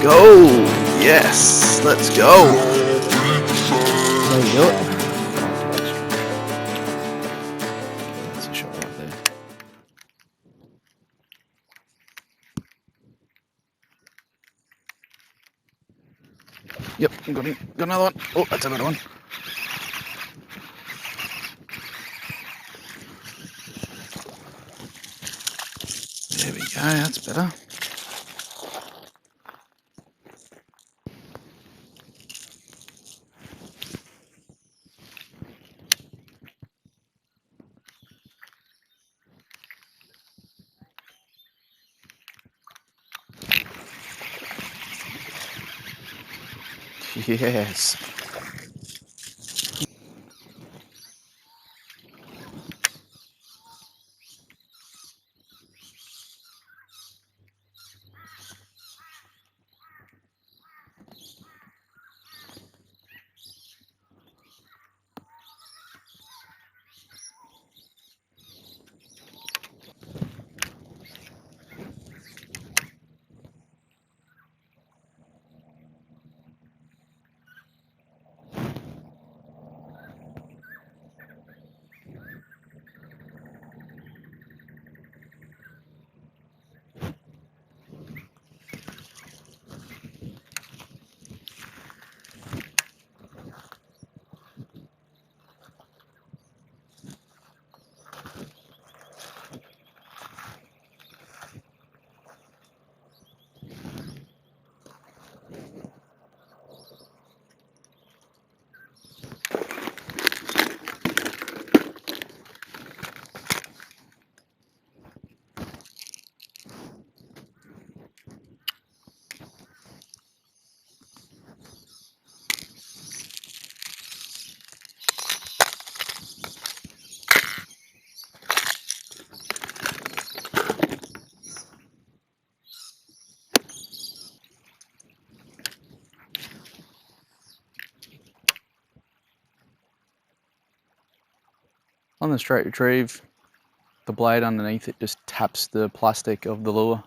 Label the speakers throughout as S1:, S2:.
S1: go. Yes, let's go.
S2: There you go.
S1: That's a shot right there. Yep, got him. Got another one. Oh, that's a better one. There we go, that's better. Yes. On the straight retrieve, the blade underneath it just taps the plastic of the lure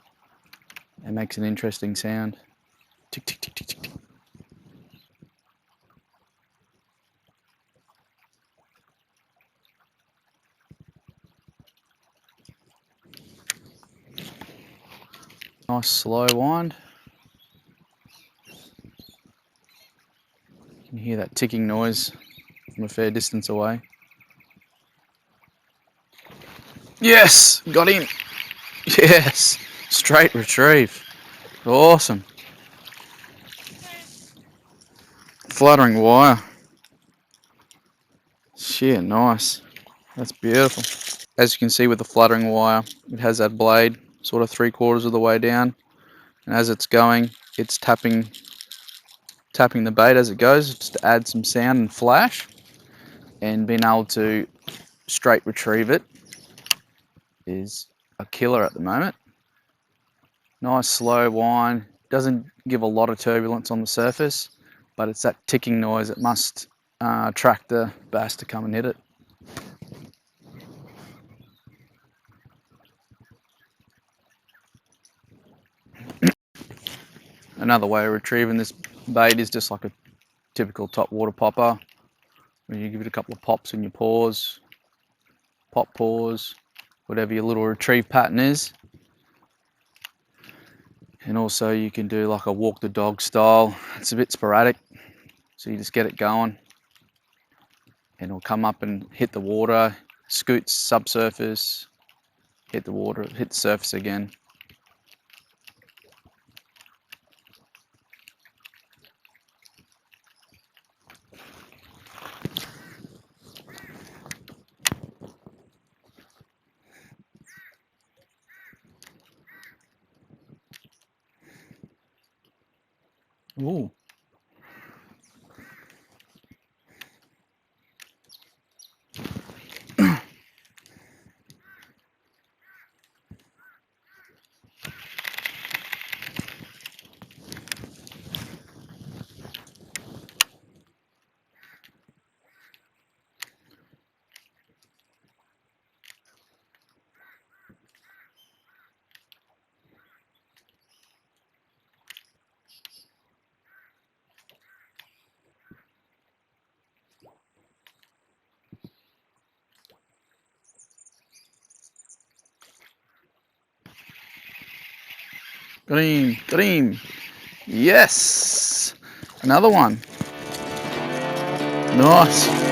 S1: and makes an interesting sound. Tick, tick, tick, tick, tick, tick. Nice slow wind. You can hear that ticking noise from a fair distance away. Yes, got him. Yes, straight retrieve. Awesome. Fluttering wire. Shit, nice. That's beautiful. As you can see with the fluttering wire, it has that blade sort of 3/4 of the way down, and as it's going, it's tapping the bait as it goes, just to add some sound and flash, and being able to straight retrieve it is a killer at the moment. Nice slow wind, doesn't give a lot of turbulence on the surface, but it's that ticking noise that must attract the bass to come and hit it. Another way of retrieving this bait is just like a typical top water popper, where you give it a couple of pops in your paws, pop paws, whatever your little retrieve pattern is. And also you can do like a walk the dog style. It's a bit sporadic, so you just get it going and it'll come up and hit the water, scoot subsurface, hit the water, hit the surface again. Ooh. Got him. Got him. Yes. Another one. Nice.